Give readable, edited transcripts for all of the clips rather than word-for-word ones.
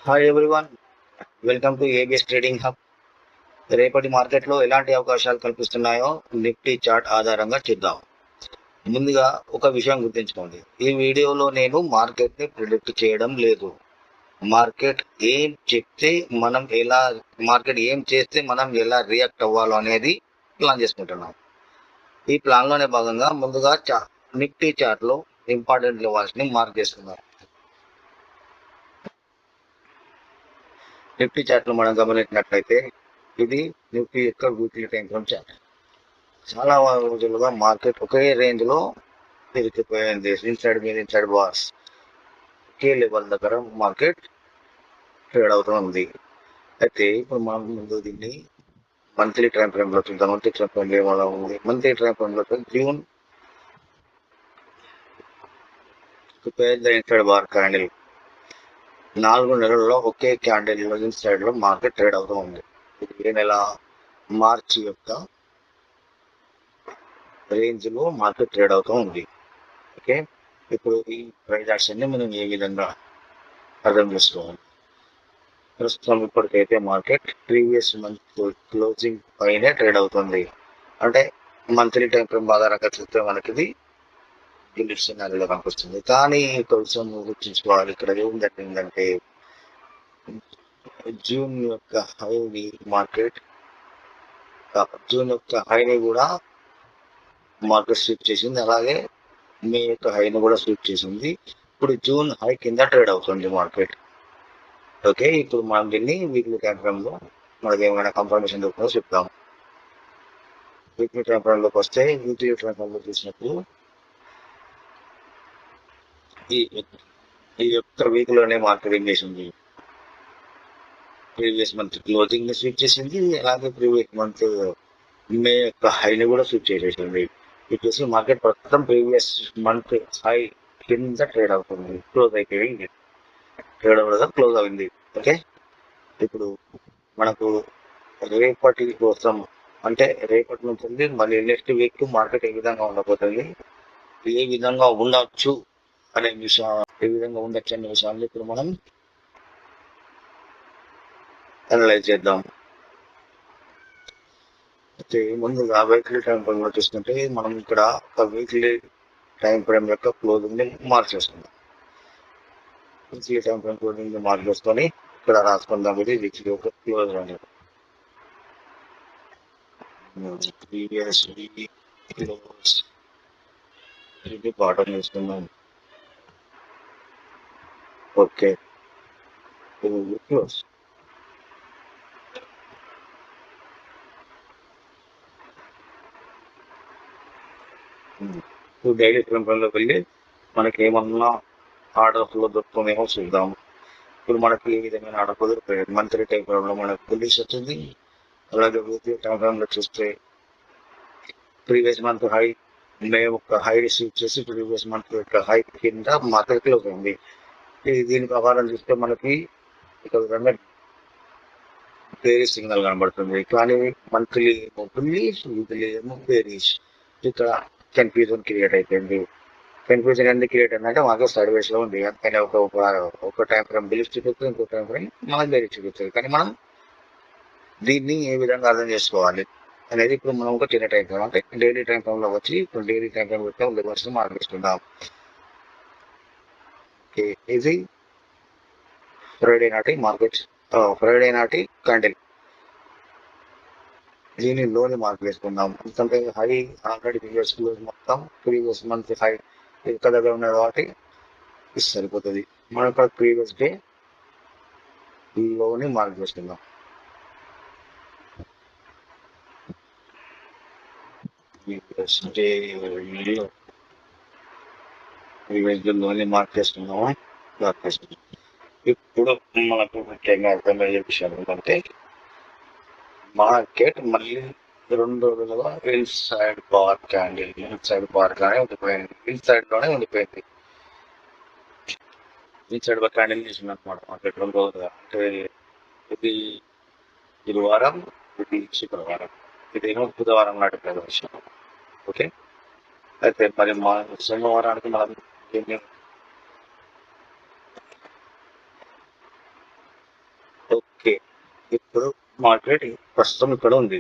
Hi everyone, welcome to ABS trading hub. రేపటి మార్కెట్లో ఎలాంటి అవకాశాలు కల్పిస్తున్నాయో నిఫ్టీ చార్ట్ ఆధారంగా చూద్దాం. ముందుగా ఒక విషయం గుర్తుంచుకోండి, ఈ వీడియోలో నేను మార్కెట్ని ప్రిడిక్ట్ చేయడం లేదు. మార్కెట్ ఏం చెప్తే మనం ఎలా మార్కెట్ ఏం చేస్తే మనం ఎలా రియాక్ట్ అవ్వాలో అనేది ప్లాన్ చేసుకుంటున్నాం. ఈ ప్లాన్లోనే భాగంగా ముందుగా నిఫ్టీ చార్ట్లో ఇంపార్టెంట్ లెవెల్స్ని మార్క్ చేసుకుందాం. నిఫ్టీ చార్ట్లో మనం గమనించినట్లయితే ఇది నిఫ్టీ యొక్క వీక్లీ టైం ఫ్రేమ్ చార్ట్. చాలా రోజులుగా మార్కెట్ ఒకే రేంజ్ లో తిరిగిపోయింది. ఇన్సైడ్ బార్స్ ఒకే లెవెల్ దగ్గర మార్కెట్ ట్రేడ్ అవుతుంది. అయితే ఇప్పుడు మనం ముందు దీన్ని మంత్లీ టైం ఫ్రేమ్ లో చూద్దాం. మంత్లీ టైం ఫ్రేమ్ ఏమైనా ఉంది. మంత్లీ టైం ఫ్రేమ్ లో జూన్ పెద్ద ఇన్సైడ్ బార్ క్యాండిల్ 4 నెలల్లో ఒకే క్యాండిల్ ఇన్సైడ్ లో మార్కెట్ ట్రేడ్ అవుతూ ఉంది. ఇది ఏ నెల? మార్చి యొక్క రేంజ్ లో మార్కెట్ ట్రేడ్ అవుతూ ఉంది. ఓకే, ఇప్పుడు ఈ ప్రైస్ యాక్షన్ ని మనం ఏ విధంగా అర్థం చేసుకోవాలి? ప్రస్తుతం ఇప్పటికైతే మార్కెట్ ప్రీవియస్ మంత్ క్లోజింగ్ పైనే ట్రేడ్ అవుతుంది. అంటే మంత్లీ టైం ఫ్రేమ్ ఆధారంగా చూస్తే మనకి ఇది బుల్లిష్ సినారీలో కనిపిస్తుంది. కానీ కొంచెం గుర్తుంచుకోవాలి, ఇక్కడ ఏం జరిగిందంటే జూన్ యొక్క హైని కూడా మార్కెట్ స్వీప్ చేసింది. అలాగే మే యొక్క హైని కూడా స్వీప్ చేసింది. ఇప్పుడు జూన్ హై కింద ట్రేడ్ అవుతుంది మార్కెట్. ఓకే, ఇప్పుడు మనం దీన్ని వీక్లీ టైం ఫ్రేమ్ లో మనకి ఏమైనా కన్ఫర్మేషన్ దొరుకుతుందో చెప్తాం. వీక్లీ టైం ఫ్రేమ్ లోకి వస్తే వీక్లీ టైం ఫ్రేమ్ లో చూసినప్పుడు ఈ యొక్క వీక్ లోనే మార్కెట్ ఏం చేసింది? ప్రీవియస్ మంత్ క్లోజింగ్ ని స్విచ్ చేసింది. అలాగే ప్రీవియస్ మంత్ మే యొక్క హైని కూడా స్విచ్ చేసేసింది. వచ్చేసి మార్కెట్ ప్రస్తుతం ప్రీవియస్ మంత్ హై కింద ట్రేడ్ అవుతుంది. క్లోజ్ అయిపోయింది. ట్రేడ్ అవ్వడం క్లోజ్ అయింది. ఓకే, ఇప్పుడు మనకు రేపటి కోసం అంటే రేపటి నుంచి మళ్ళీ నెక్స్ట్ వీక్ మార్కెట్ ఏ విధంగా ఉండబోతుంది, ఏ విధంగా ఉండొచ్చు అనే విషయాన్ని ఇప్పుడు మనం అనలైజ్ చేద్దాం. అయితే ముందుగా వీక్లీ టైం ఫ్రేమ్ లో చూసుకుంటే మనం ఇక్కడ ఒక వీక్లీ టైం ఫ్రేమ్ యొక్క క్లోజింగ్ ని మార్క్ చేసుకుందాం. వీక్లీ టైం ఫ్రేమ్ క్లోజింగ్ ని మార్క్ చేసుకొని ఇక్కడ రాసుకుందాం. ఇది వీక్లీ యొక్క క్లోజ్ అనేది ప్రీవియస్ వీక్ క్లోజ్. ఇది బాటం వేసుకుందాం. Okay, close. Daily time frame లోకి వెళ్ళి మనకి ఏమన్నా ఆర్డర్ ఫ్లో దొరుకుతుందేమో చూద్దాం. ఇప్పుడు మనకి ఏ విధమైన ఆర్డర్ ఫ్లో దొరుకుతుంది? మంత్లీ టైం ఫ్రేమ్ లో మనకు బుల్లిష్ వచ్చింది. అలాగే వీక్లీ టైం ఫ్రేమ్ లో చూస్తే ప్రీవియస్ మంత్ హై మే ఒక హై రిసీవ్ చేసి ప్రీవియస్ మంత్ యొక్క హై కింద మార్కెట్ క్లోజ్ అయింది. దీని ప్రకారం చూస్తే మనకి ఇక్కడ విధంగా బేరిష్ సిగ్నల్ కనబడుతుంది. కానీ మంత్లీ ఏమో బుల్లిష్, వీక్లీ ఏమో బేరిష్. ఇక్కడ కన్ఫ్యూజన్ క్రియేట్ అయిపోయింది. కన్ఫ్యూజన్ ఎందుకు క్రియేట్ అయిందంటే మార్కెట్ సైడ్ వేస్ లో ఉంది. అందుకని ఒక టైం ఫ్రేమ్ బుల్లిష్ చూపిస్తుంది, ఇంకో టైం ఫ్రేమ్ మనకి బేరిష్ చూపిస్తుంది. కానీ మనం దీన్ని ఏ విధంగా అర్థం చేసుకోవాలి అనేది ఇప్పుడు మనం ఒక చిన్న టైం ఫ్రేమ్ అంటే డైలీ టైం ఫ్రేమ్ లో వచ్చి ఇప్పుడు డైలీ టైం ఫ్రేమ్ యొక్క లెవెల్స్ మార్క్ చేసుకుందాం. ఇది ఫ్రైడే నాటి మార్కెట్, ఫ్రైడే నాటి క్యాండిల్. దీని లోని మార్క్ వేసుకుందాం. ఎందుకంటే హై ఆల్రెడీ ప్రీవియస్ క్లోజ్ మొత్తం ప్రీవియస్ మంత్ హై ఇక్కడ దగ్గర ఉన్నది కాబట్టి ఇది సరిపోతుంది. మనం ఇక్కడ ప్రీవియస్ డే లోని మార్క్ చేసుకుందాం. లోని మార్క్ చేసుకుందాము. ఇప్పుడు మనకు ముఖ్యంగా అర్థమయ్యే విషయం ఏంటంటే మార్కెట్ మళ్ళీ 2 రోజులుగా ఇన్సైడ్ బార్ గానే ఉండిపోయింది. ఇన్సైడ్ బార్ క్యాండిల్ చేసింది అనమాట మార్కెట్ 2 రోజులుగా. అంటే ఇది గురువారం, ఇది శుక్రవారం, ఇదేమో బుధవారం నాటి ప్రదర్శన. ఓకే, అయితే మరి మా సోమవారానికి మనం ఇప్పుడు మార్కెట్ ప్రస్తుతం ఇక్కడ ఉంది.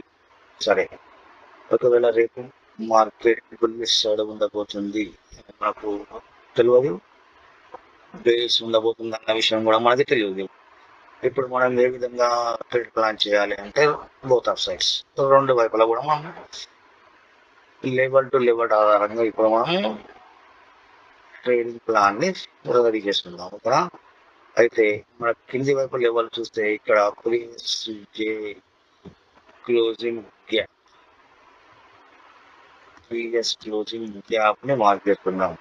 సరే, ఒకవేళ రేపు మార్కెట్ బుల్లిష్ సైడ్ ఉండబోతుంది మనకు తెలియదు, బేస్ ఉండబోతుంది అన్న విషయం కూడా మనకి తెలియదు. ఇప్పుడు మనం ఏ విధంగా ట్రేడ్ ప్లాన్ చేయాలి అంటే బోత్ ఆఫ్ సైడ్స్, రెండు వైపులా కూడా మనం లెవెల్ టు లెవెల్ ఆధారంగా ఇప్పుడు మనం ట్రేడింగ్ ప్లాన్ ని రెడీ చేసుకుందాం ఇక్కడ. అయితే మన కింది వైపు లెవెల్ చూస్తే ఇక్కడ previous day closing gap, previous closing gap ని మార్క్ చేసుకుందాం.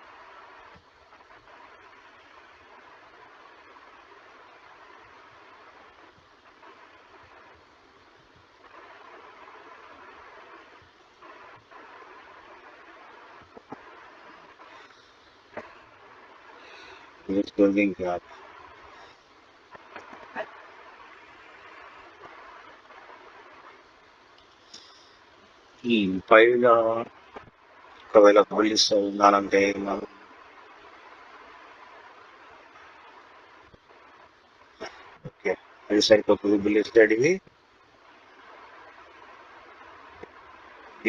క్లోజింగ్ గ్యాప్ పైన ఒకవేళ బుల్లిష్ ఉండాలంటే మనం ఓకే అది సరిపోతుంది. బుల్లిష్ సైడ్ ఇది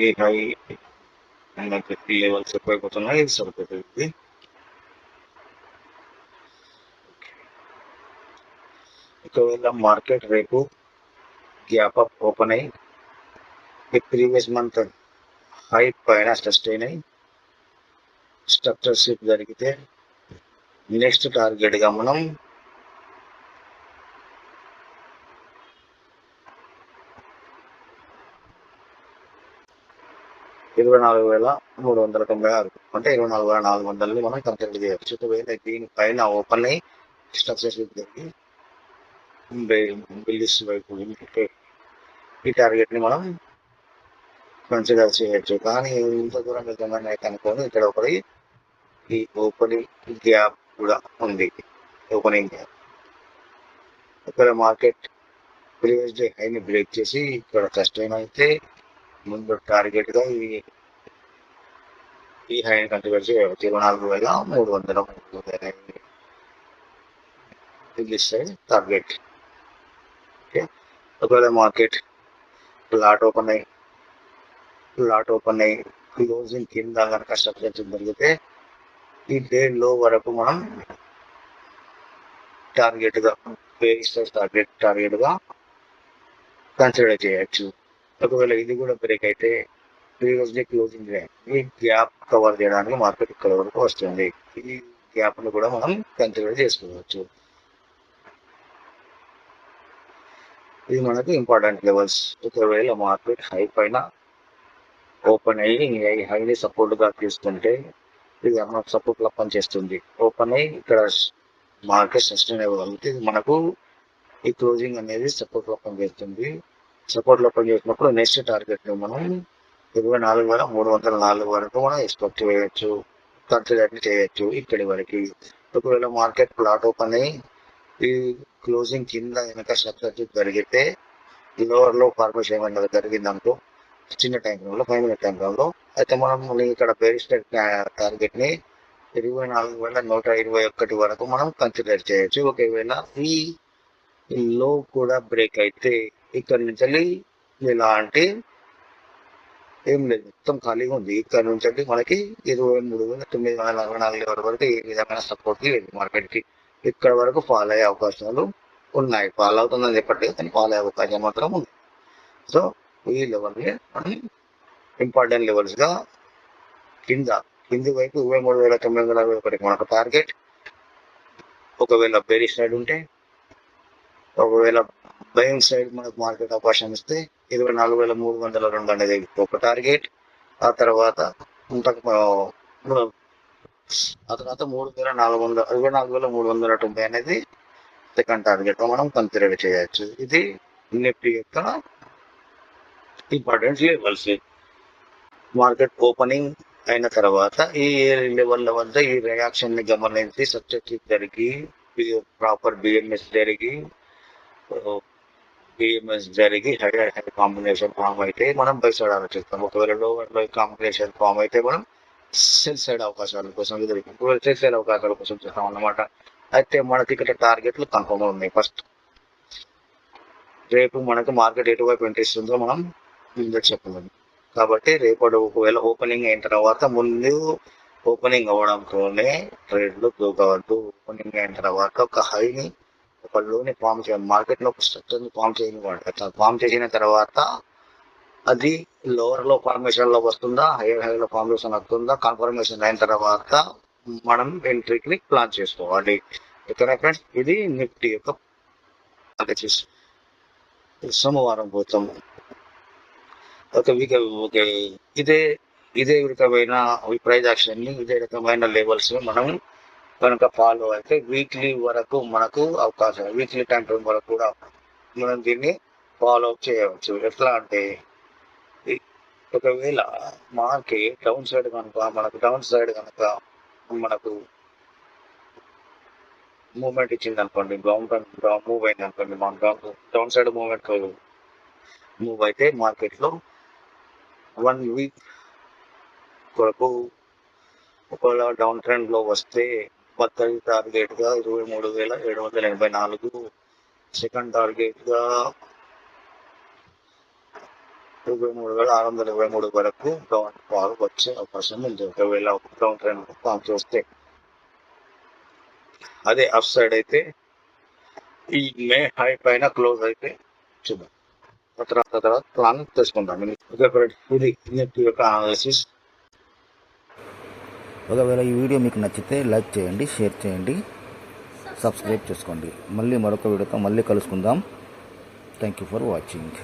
ఈ హై లెవెల్స్ ఎక్కువైపోతున్నాయి, ఇది సరిపోతుంది. ఒకవేళ మార్కెట్ రేపు గ్యాప్ అప్ ఓపెన్ అయ్యి ఈ ప్రీవియస్ మంత్ హై పైన సస్టైన్ అయ్యి స్ట్రక్చర్ షిప్ జరిగితే నెక్స్ట్ టార్గెట్ గా మనం 24,396 అంటే 24,400 మనం కన్సిడర్ చేయవచ్చు. ఒకవేళ దీనిపైన ఓపెన్ అయ్యి స్ట్రక్చర్ షిప్ జరిగి బిల్లిష్ వైపు ఈ టార్గెట్ ని మనం కన్సిడర్ చేయొచ్చు. కానీ ఇంత దూరం వెళ్తుందని అయితే అనుకోని ఇక్కడ ఒకటి ఈ ఓపెనింగ్ గ్యాప్ కూడా ఉంది. ఓపెనింగ్ గ్యాప్ ఇక్కడ మార్కెట్ ప్రీవియస్ డే హైని బ్రేక్ చేసి ఇక్కడ సస్టైన్ అయితే ముందు టార్గెట్ గా ఈ హైని కన్సిడర్ చేయవచ్చు. 24,300 టార్గెట్. ఓకే, ఒకవేళ మార్కెట్ లాట్ ఓపెన్ అయ్యి క్లోజింగ్ కింద కనుక స్ట్రక్చర్ జరిగితే ఈ డే లో వరకు మనం టార్గెట్ గా టార్గెట్ గా కన్సిడర్ చేయొచ్చు. ఒకవేళ ఇది కూడా బ్రేక్ అయితే ప్రీవియస్ డే క్లోజింగ్ ఈ గ్యాప్ కవర్ చేయడానికి మార్కెట్ ఇక్కడ వరకు వస్తుంది. ఈ గ్యాప్ ను కూడా మనం కన్సిడర్ చేసుకోవచ్చు. ఇది మనకు ఇంపార్టెంట్ లెవెల్స్. ఒకవేళ మార్కెట్ హై పైన ఓపెన్ అయ్యి హైని సపోర్ట్ గా తీసుకుంటే ఇది సపోర్ట్ లా పనిచేస్తుంది. ఓపెన్ అయ్యి ఇక్కడ మార్కెట్ సస్టైన్ అవ్వగలిగితే ఇది మనకు ఈ క్లోజింగ్ అనేది సపోర్ట్ లో పనిచేస్తుంది. సపోర్ట్ లో పనిచేసినప్పుడు నెక్స్ట్ టార్గెట్ ని మనం 24,304 వరకు మనం ఎక్స్పెక్ట్ చేయొచ్చు, కన్సిడర్ చేయొచ్చు ఇక్కడి వరకు. ఒకవేళ మార్కెట్ ప్లాట్ ఓపెన్ అయ్యి ఈ క్లోజింగ్ కింద వెనక స్ట్రక్చర్ జరిగితే లోవర్ లో ఫార్మేషన్ ఏమైనా జరిగిందనుకో చిన్న టైం లో 5 minute టైం లో అయితే మనం ఇక్కడ బేరిస్టర్ టార్గెట్ ని 24,121 వరకు మనం కన్సిడర్ చేయొచ్చు. ఒకవేళ ఈ లో కూడా బ్రేక్ అయితే ఇక్కడ నుంచి ఇలాంటి ఏం లేదు, మొత్తం ఖాళీగా ఉంది. ఇక్కడ నుంచి మనకి 23,944 వరకు ఏ విధమైన సపోర్ట్ లేదు మార్కెట్ కి. ఇక్కడ వరకు ఫాల్ అయ్యే అవకాశాలు ఉన్నాయి. ఫాల్ అవుతుందని చెప్పట్లేదు, కానీ ఫాల్ అయ్యే అవకాశం మాత్రం ఉంది. సో ఈ లెవెల్ ని మనం ఇంపార్టెంట్ లెవెల్స్ గా కింది వైపు 23,941 మనకు టార్గెట్. ఒకవేళ బేరిష్ సైడ్ ఉంటే, ఒకవేళ బయింగ్ సైడ్ మనకు మార్కెట్ అవకాశం ఇస్తే 24,302 అనేది ఒక టార్గెట్. ఆ తర్వాత 24,390 అనేది సెకండ్ టార్గెట్ మనం కన్సిడర్ చేయొచ్చు. ఇది నిఫ్టీ యొక్క ఇంపార్టెంట్ లెవెల్స్. మార్కెట్ ఓపెనింగ్ అయిన తర్వాత ఈ లెవెల్ వద్ద ఈ రియాక్షన్ ని గమనించి సక్సెస్ జరిగి ప్రాపర్ బిఎంఎస్ జరిగి హై కాంబినేషన్ ఫామ్ అయితే మనం బై సైడ్ ఆలోచిస్తాం. ఒకవేళ లోవర్ లో కాంబినేషన్ ఫామ్ అయితే మనం సెల్ సైడ్ అవకాశాల కోసం సెల్ సైడ్ అవకాశాల కోసం చేస్తాం అన్నమాట. అయితే మనకి ఇక్కడ టార్గెట్లు కన్ఫర్మ్ ఉన్నాయి. ఫస్ట్ రేపు మనకు మార్కెట్ ఎటువైపు ఇంట్రెస్టుందో మనం ముందే చెప్పలేము. కాబట్టి రేపటి ఒకవేళ ఓపెనింగ్ అయిన తర్వాత ముందు ఓపెనింగ్ అవ్వడంతోనే ట్రేడ్లు గ్రో కావద్దు. ఓపెనింగ్ అయిన తర్వాత ఒక హైని ఒక లోని ఫామ్ చేయాలి. మార్కెట్లో ఒక స్ట్రక్చర్ని ఫామ్ చేయనివ్వండి. అట్లా ఫామ్ చేసిన తర్వాత అది లోవర్లో ఫార్మేషన్లో వస్తుందా, హైయర్ హైలో ఫార్మేషన్ వస్తుందా, కన్ఫర్మేషన్ అయిన తర్వాత మనం ఎంట్రీకి ప్లాన్ చేసుకోవాలి. ఇక్కడ ఫ్రెండ్స్ ఇది నిఫ్టీ యొక్క అనాలిసిస్. సోమవారం పోతాం. ఒక వీక్ ఓకే ఇదే ఇదే రకమైన ప్రైజ్ యాక్షన్ని, ఇదే రకమైన లెవెల్స్ని మనం కనుక ఫాలో అయితే వీక్లీ వరకు మనకు అవకాశం, వీక్లీ టైం ఫ్రేమ్ వరకు కూడా మనం దీన్ని ఫాలో అప్ చేయవచ్చు. ఎట్లా అంటే ఒకవేళ మార్కెట్ డౌన్ సైడ్ కనుక మనకు మూవ్మెంట్ ఇచ్చింది అనుకోండి, మూవ్ అయింది అనుకోండి, మన డౌన్ సైడ్ మూవ్ అయితే మార్కెట్లో 1 వీక్ కొరకు ఒకవేళ డౌన్ ట్రెండ్లో వస్తే మొదటి టార్గెట్గా 23,784, సెకండ్ టార్గెట్గా 23,623 వరకు డౌన్ ఫాల్ వచ్చే అవకాశం ఉంది. ఒకవేళ డౌన్ ట్రెండ్ ఫామ్ చేస్తే. అదే అప్ సైడ్ అయితే ఈ మే హై పైన క్లోజ్ అయితే చూద్దాం, తర్వాత ప్లాన్ తెలుసుకుందాం. ఇది నిఫ్టీ యొక్క అనాలిసిస్. ఒకవేళ ఈ వీడియో మీకు నచ్చితే లైక్ చేయండి, షేర్ చేయండి, సబ్స్క్రైబ్ చేసుకోండి. మళ్ళీ మరొక వీడియోతో మళ్ళీ కలుసుకుందాం. Thank you for watching.